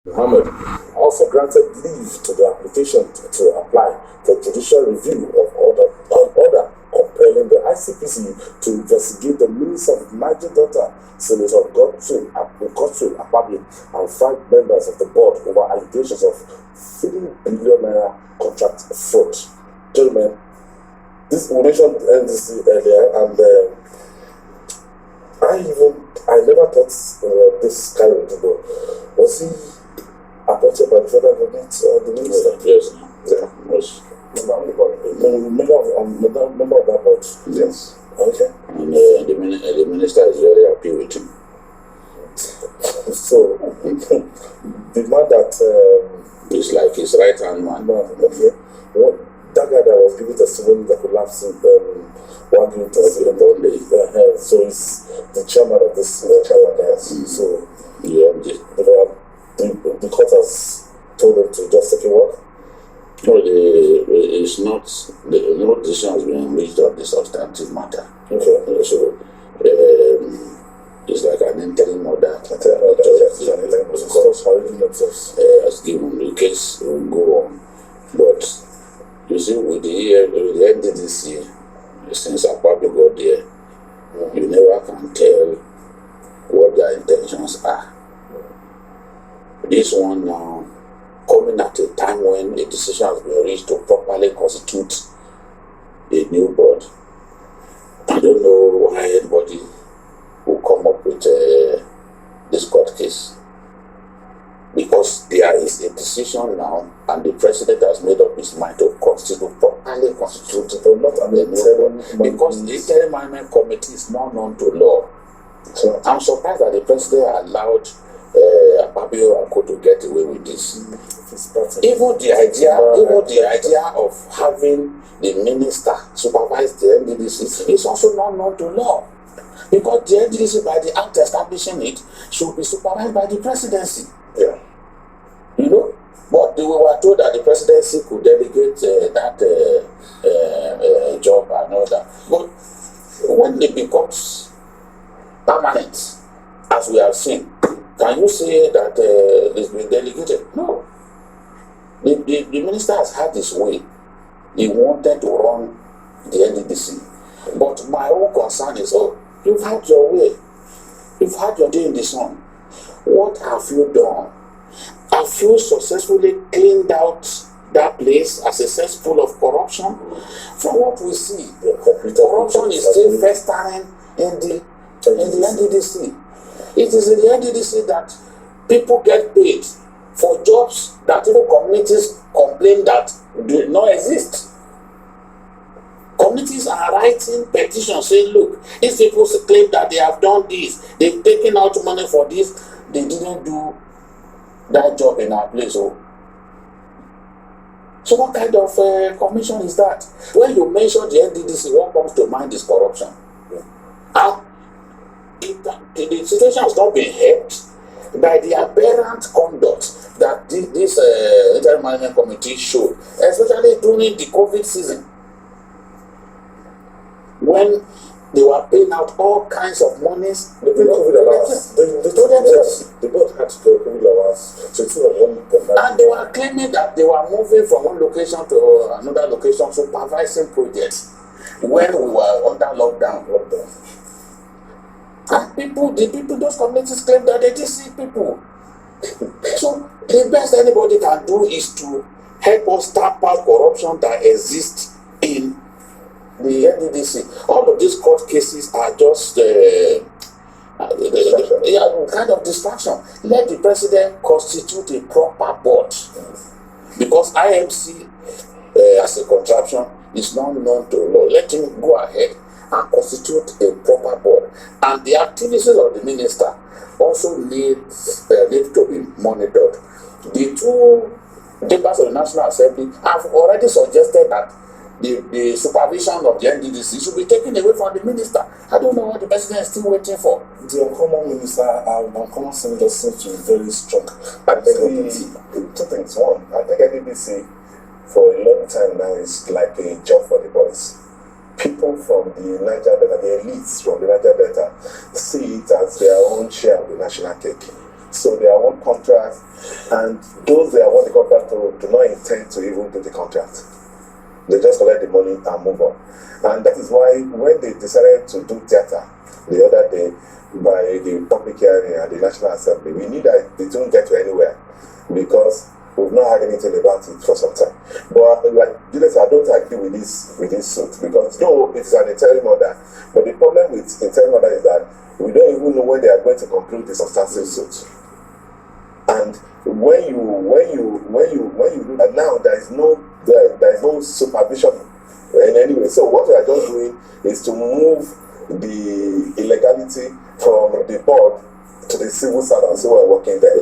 Mohammed also granted leave to the application to apply for judicial review of order compelling the ICPC to investigate the Minister of Niger Delta, Senator Godwin Akpabio, and 5 members of the board over allegations of $3 billion contract fraud. Gentlemen, we mentioned NDC earlier, and I never thought this kind of thing. Was he appointed by the federal government or the minister? Yes, was. Member of that board? Yes. Okay. And the minister is very happy with him. So, the man that He's like his right hand man. okay. That guy that was giving testimony that collapsed in one unit so he's the chairman of this chairman there. So Yeah, the court has told him to just take a walk. no, it's not. No decision has been reached on the substantive matter. Okay. So it's like an interim order. Has given the case will go on, but you see, with the Nddc, since Akpabio got there, you never can tell what their intentions are. This one now, coming at a time when a decision has been reached to properly constitute a new board. I don't know why anybody will come up with this court case. Because there is a decision now, and the president has made up his mind to properly constitute a new board. Because the interim management committee is not known to law. So I'm surprised that the president allowed Akpabio and Co to get away with this. Even the idea of having the minister supervise the Nddc is also not known to law. Because the Nddc, by the act establishing it, should be supervised by the presidency. Yeah. You know? But we were told that the presidency could delegate that job and all that. But when it becomes permanent, as we have seen, can you say that it's been delegated? No. The minister has had his way. He wanted to run the Nddc. But my own concern is, you've had your way. You've had your day in the sun. What have you done? Have you successfully cleaned out that place as a cesspool of corruption? From what we see, corruption is still festering in the Nddc. It is in the Nddc that people get paid for jobs that even communities complain that do not exist. Communities are writing petitions saying, look, these people claim that they have done this, they've taken out money for this, they didn't do that job in our place. So what kind of commission is that? When you mention the Nddc, what comes to mind is corruption. And the situation has not been helped by the aberrant conduct that this interim management committee showed, especially during the COVID season, when they were paying out all kinds of monies. They paid COVID allowance. The board had to pay COVID allowance. So it's and they were claiming that they were moving from one location to another location, supervising projects when we were under lockdown. And those communities claim that they didn't see people. So the best anybody can do is to help us stamp out corruption that exists in the Nddc. All of these court cases are just kind of distraction. Let the president constitute a proper board, because IMC as a contraption is not known to law. Let him go ahead and constitute a proper board. And the activities of the minister also need to be monitored. The two members of the National Assembly have already suggested that the supervision of the Nddc should be taken away from the minister. I don't know what the president is still waiting for. The uncommon minister, uncommon senator seems to be very strong. I think two things. One, I think Nddc for a long time now is like a job for the boys. People from the Niger Delta, the elites from the Niger Delta, see it as their own share of the national cake. So they award contracts, and those they award the contract to do not intend to even do the contract. They just collect the money and move on. And that is why when they decided to do theater the other day by the public hearing at the National Assembly, we knew that it won't get to anywhere because we've not had anything about it for some time. But like Julius, I don't agree with this suit, because though it's an interim order, but the problem with interim order is that we don't even know when they are going to conclude the substantive suit. And when you do that now, there is no supervision in any way. So what we are just doing is to move the illegality from the board to the civil servants who are working there.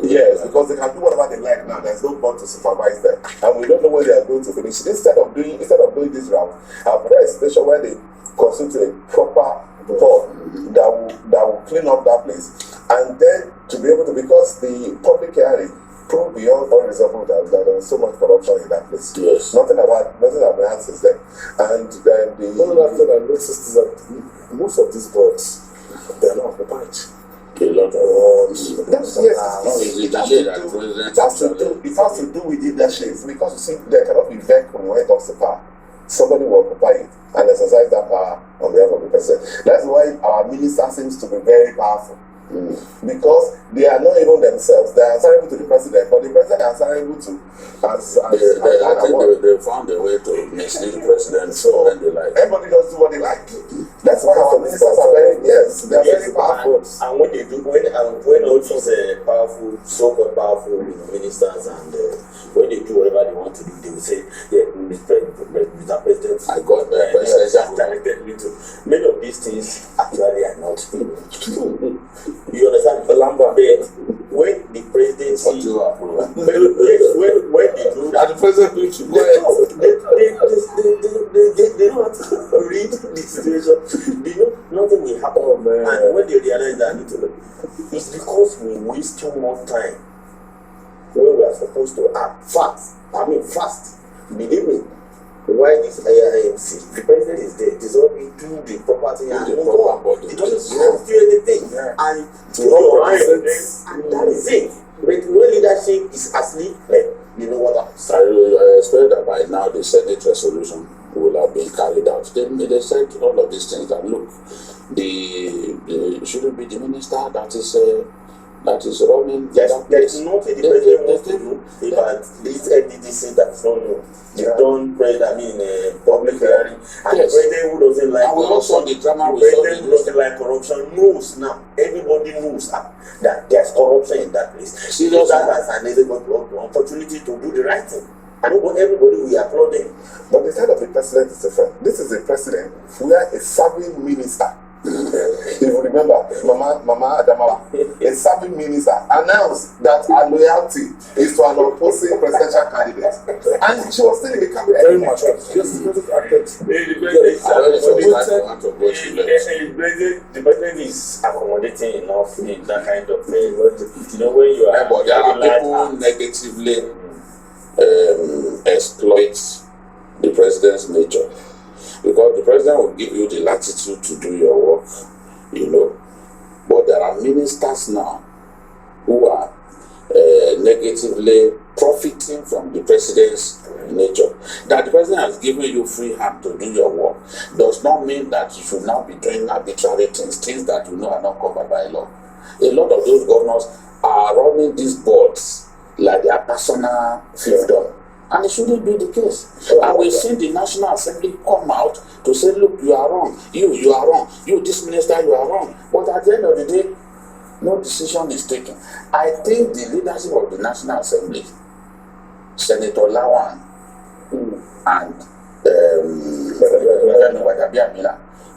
Yes, because they can do whatever they like now. There's no board to supervise them, and we don't know when they are going to finish. Instead of doing this route, I've read a situation where they constitute a proper board that will clean up that place, and then to be able to, because the public hearing proved beyond all reasonable doubt that there was so much corruption in that place. Yes. Nothing about since then. And then the other thing I noticed is that most of these boards, they are not occupied. A lot of it has to do with leadership, because you see, there cannot be vacuum when it comes to power. Somebody will occupy it and exercise that power on behalf of the president. That's why our minister seems to be very powerful. Because they are not even themselves. They are answerable to the president, but the president is answerable to they found a way to mislead the president when they like. Everybody does do what they like. That's why our ministers are very very powerful. And when they do, when all these powerful, so-called powerful ministers, and when they do whatever they want to do, they will say, "Yeah, Mr. President, I got the president directed me to." Many of these things actually are not true. You understand? When the presidency, when they do that, the president will they don't read the situation. They know nothing will happen. And when they realize that it's because we waste too much time when we are supposed to act fast. Believe me. Why this IMC? The president is there. It is all we do the property and move on. It doesn't cost you anything. And to your mind, and that is it. But when leadership is asleep, you know what happens. I expect that by now the Senate resolution will have been carried out. They said all of these things that look, the shouldn't be the minister that is running. There is nothing the president wants to do about this Nddc that's not known. They've done public hearing, and the president who doesn't like corruption, who doesn't like corruption knows now. Everybody knows that there's corruption in that place. Seriously, that has an opportunity to do the right thing. I know everybody will applaud them. But the side of the president is different. This is a president where a serving minister, if you remember, Mama Adamawa, a serving minister, announced that her loyalty is to an opposing presidential candidate, and she was still in the cabinet. Very much. The president is accommodating enough in that kind of thing. You know, when you are, but there are people negatively exploit the president's nature, because the president will give you the latitude to do your work, but there are ministers now who are negatively profiting from the president's nature. That the president has given you free hand to do your work does not mean that you should now be doing arbitrary things that you know are not covered by law. A lot of those governors are running these boards like their personal fiefdom. And it shouldn't be the case. And we've seen the National Assembly come out to say, look, you are wrong. You are wrong. You, this minister, you are wrong. But at the end of the day, no decision is taken. I think the leadership of the National Assembly, Senator Lawan and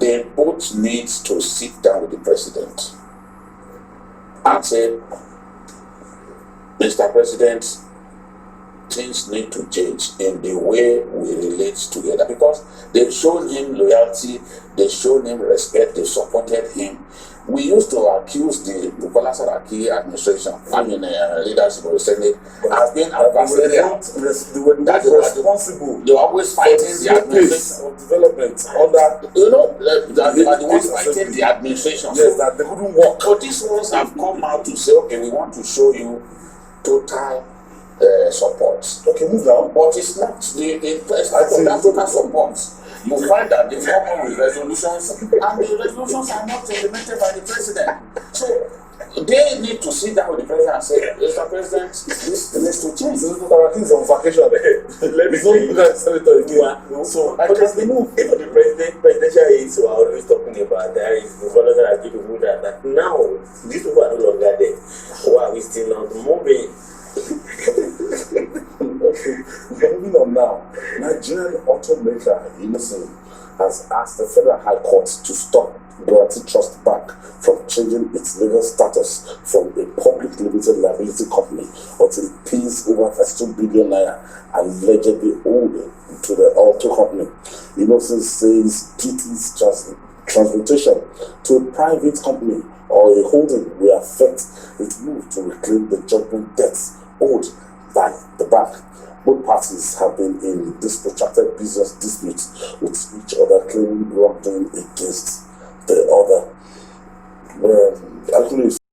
they both need to sit down with the president and say, Mr. President, things need to change in the way we relate together, because they've shown him loyalty, they've shown him respect, they supported him. We used to accuse the Bukola Saraki administration, leadership of the Senate, as being adversarial. They were not responsible. They were always fighting the administration of development under. They are the ones fighting the administration. Yes, that they couldn't work. But these ones have come out to say, okay, we want to show you total support. Okay, move down. But it's not the that total support. You find that they come up with resolutions, and the resolutions are not implemented by the president. So they need to sit down with the president and say, Mr. President, this needs to change. Mr. Saraki is on vacation. Let me say, senator again. So I can move. Even the presidential aides were always talking about that is the fellows that are giving who that now these people are no longer there. Why are we still not moving? Okay, moving on now. Nigerian automaker Innocent has asked the Federal High Court to stop Guarantee Trust Bank from changing its legal status from a public limited liability company until it pays over 32 billion naira allegedly owed to the auto company. Innocent says GT's transmutation to a private company or a holding will affect its move to reclaim the judgment debts owed by the bank. Both parties have been in this protracted business dispute with each other claiming wrongdoing against the other